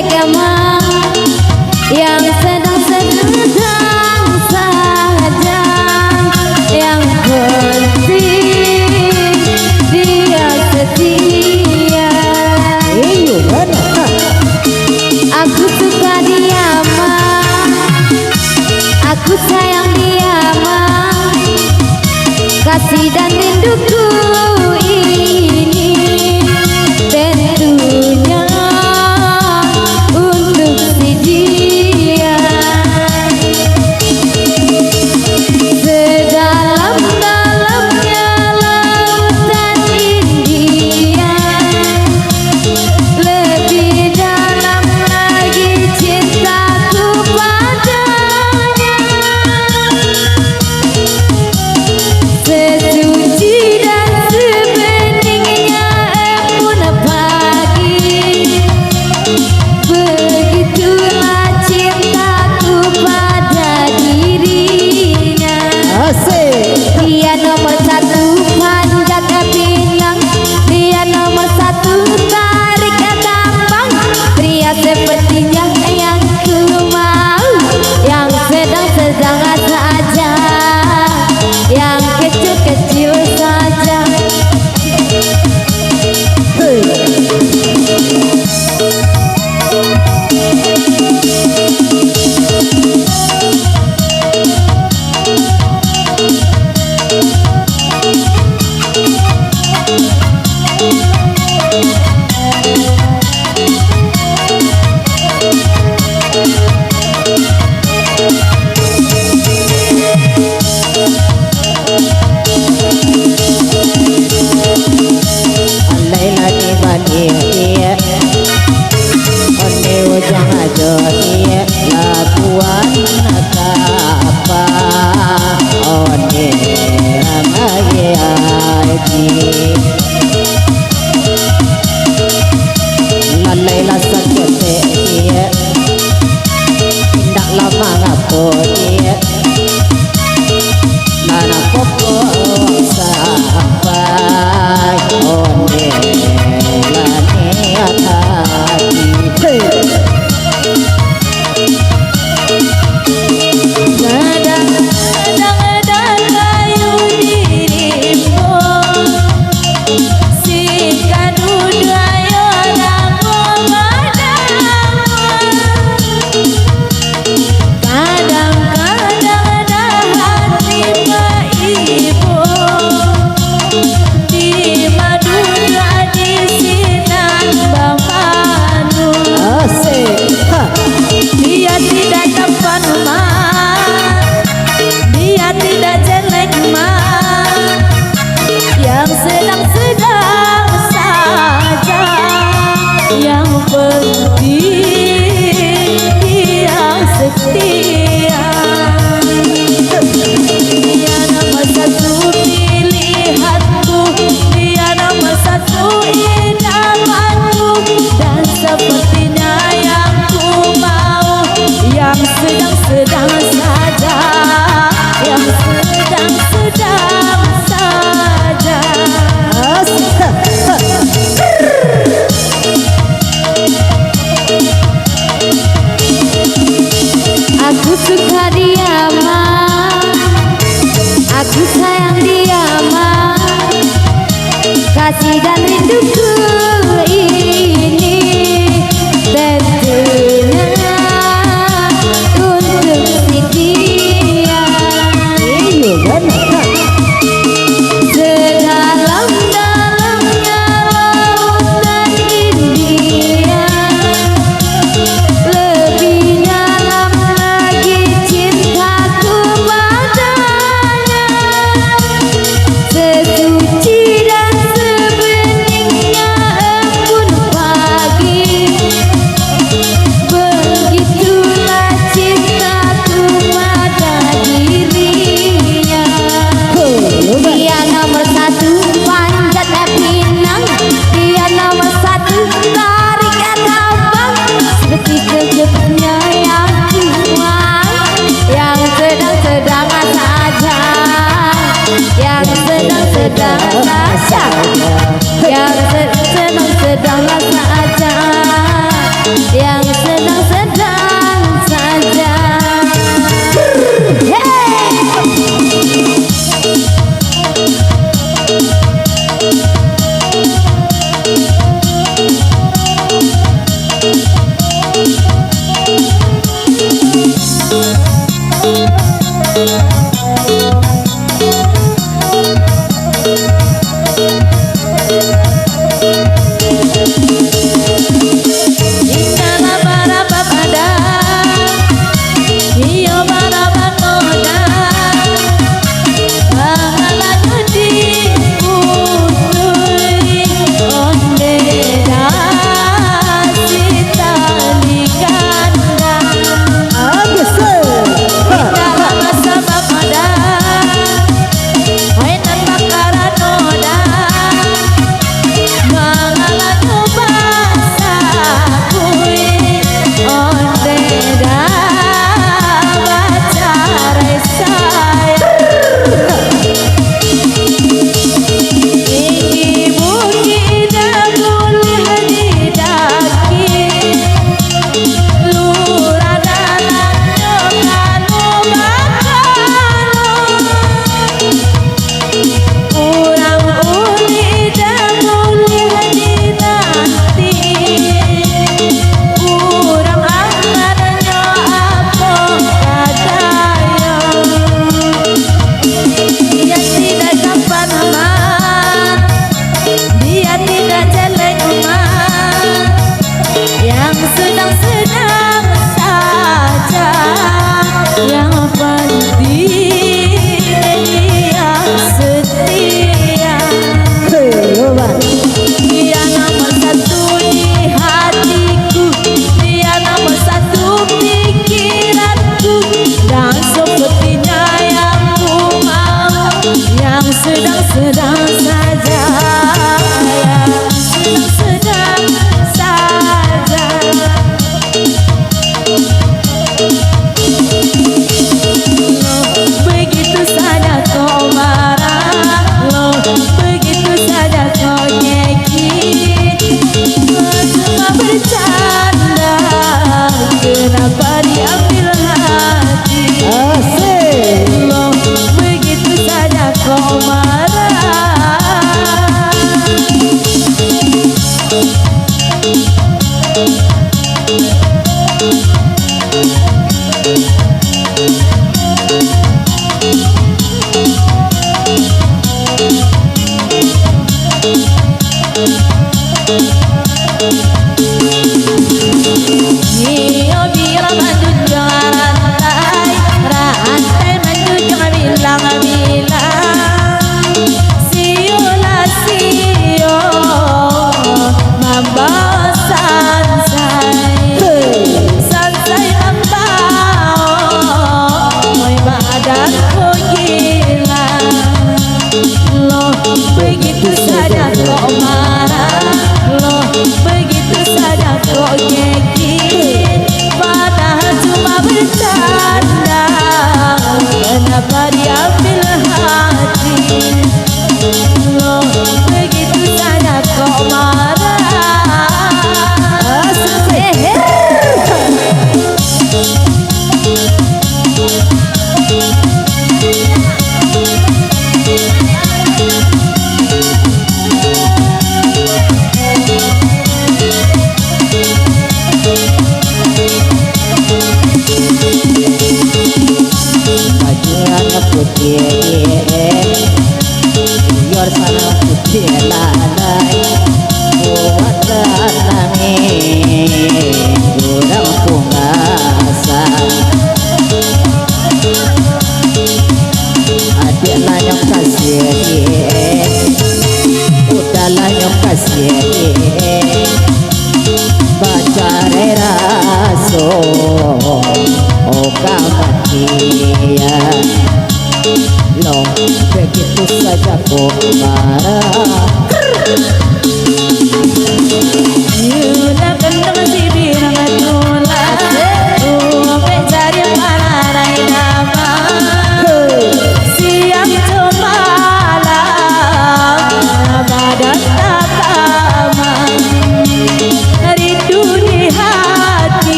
agama yang sedang-sedang saja, yang penting dia setia. Aku suka dia mah, aku sayang dia mah, kasih dan rinduku ini tentunya untuk si dia. Sedalam-dalamnya lautan India, lebih dalam lagi cintaku padanya. Sesuci dan sebeningnya embun pagi, begitulah cintaku pada dirinya. Dia nomor satu panjat pinang, dia nomor satu tarik gampang, pria sepertinya yang ku mau, yang sedang-sedang saja, yang kecil-kecil saja. Aku suka dia mah, aku sayang dia mah, kasih dan rinduku ini tentunya untuk si dia. Sedalam-dalamnya lautan India, lebih dalam lagi cintaku padanya. Sesuci dan sebenarnya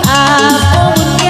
Aku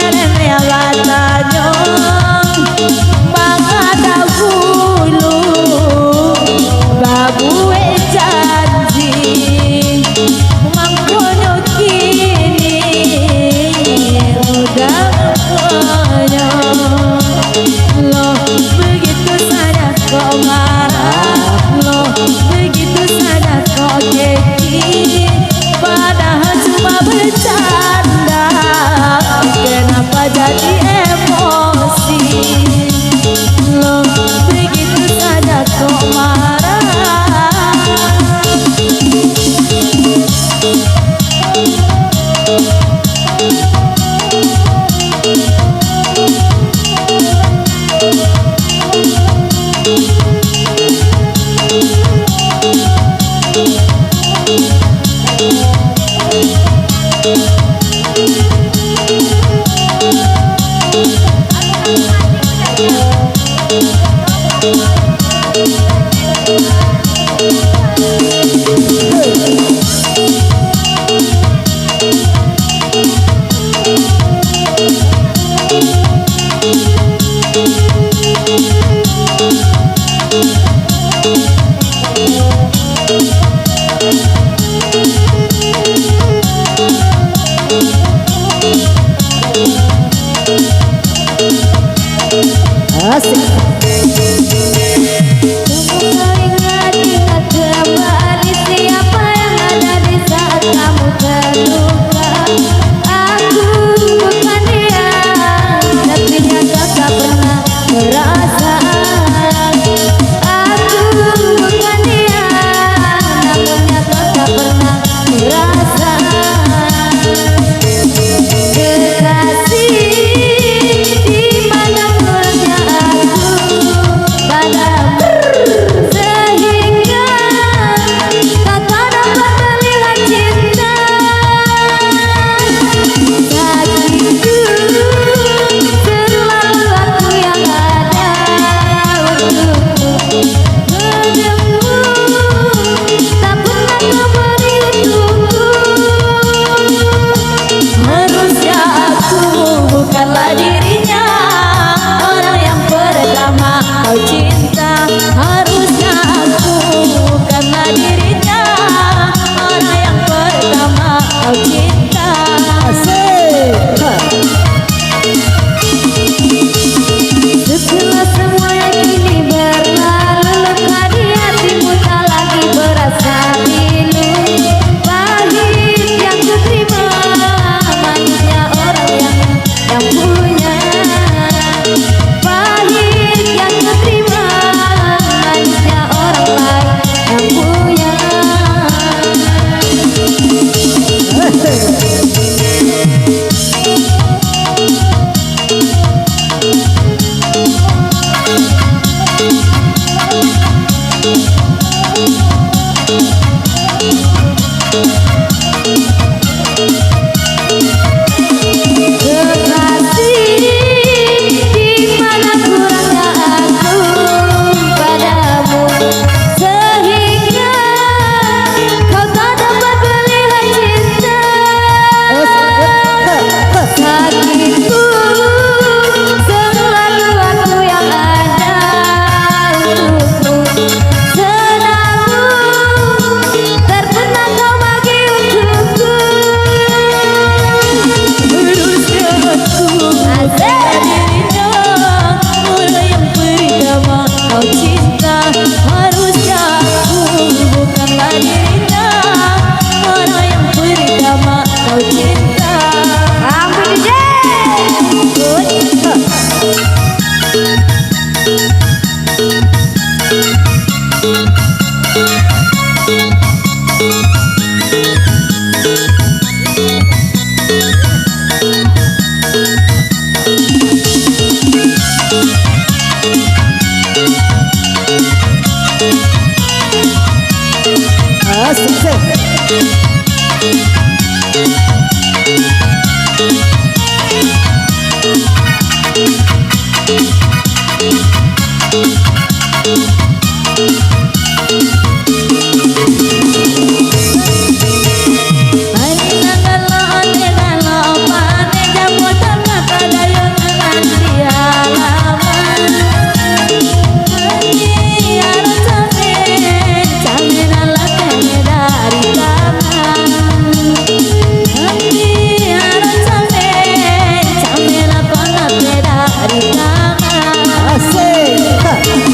Asik.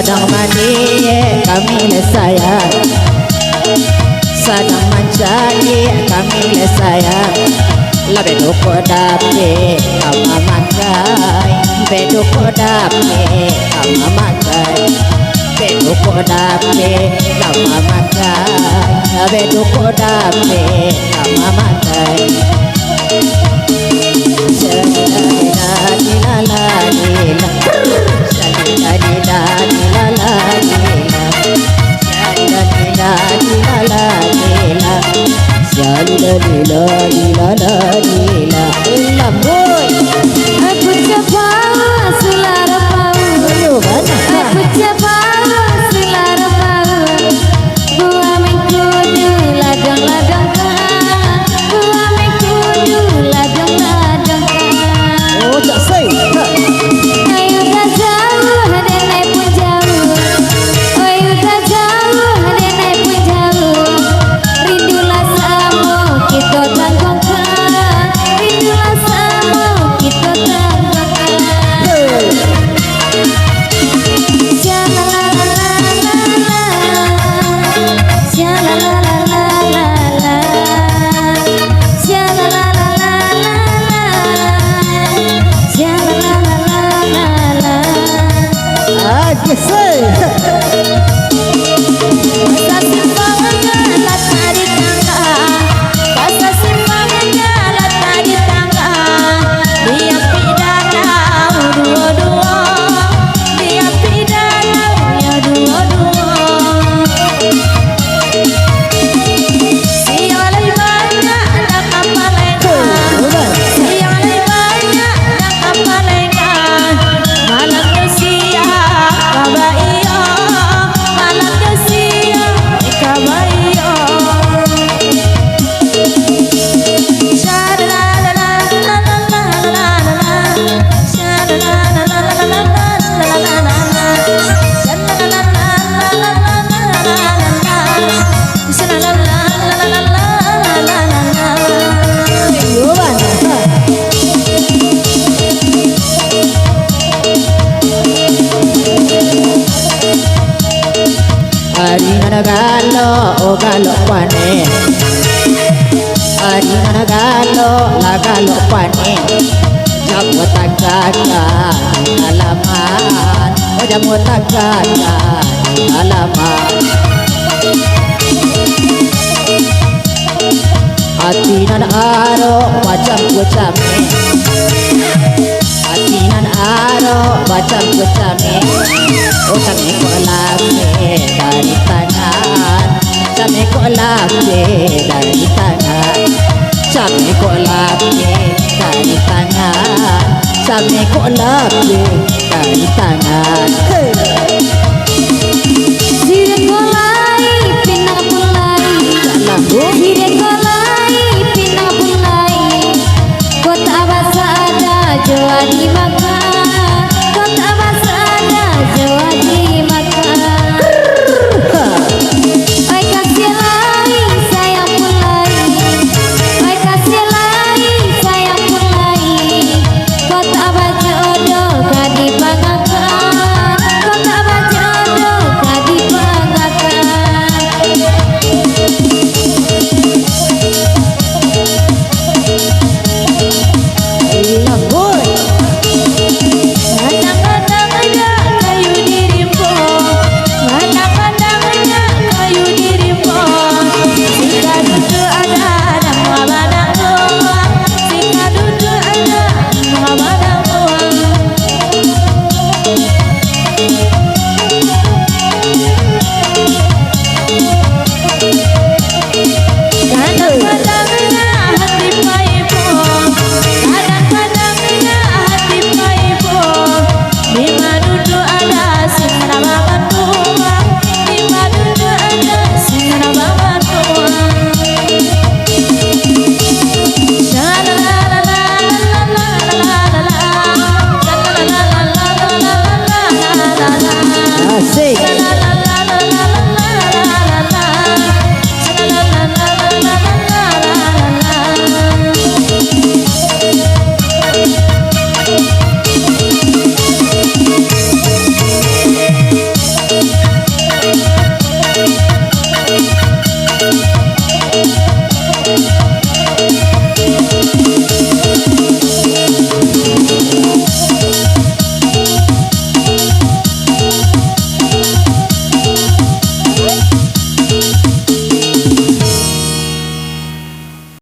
Sedang mandi kami sayang, sedang mencari kami sayang. Lebih duko dape kama makai, beduko dape kama makai, beduko dape kama makai, beduko dape kama makai. Aku cepat sulara pau, aku cepat sulara pau. Gua mengkudu ladang-ladang kan, gua mengkudu ladang-ladang kan. Oh, tak say. Ayo tak jauh, nenek pun jauh. Ayo tak jauh, nenek pun jauh. Rindulah sama kita tanggungkan, rindulah sama kita tanggungkan. Sha-la-la-la-la-la-la, sha-la-la-la-la-la-la, sha-la-la-la-la-la-la, sha-la-la-la-la-la. Ah, yes, say. Masa simpangannya letak di tangga, masa simpangannya letak di tangga. Dia pidana dua-dua, dia pidana ya dua-dua. Sialai banyak nak apa lengah, sialai banyak nak apa lengah. Malamnya siang kabaiyo, malamnya siang kabaiyo. Arina galo, oh galo pane. Arina galo, la galo pane. Jamu tagaka alaman, oh jamu tagaka alaman. Atinan aro macam kucame, atinan aro macam kucame. Oh came ko lagi dari tangan, came ko lagi dari tangan, came ko lagi dari tangan, came ko lagi dari tangan. Sirek kolai pinang pulai, sirek kolai pinang pulai. Kota bahasa ada jua di maka.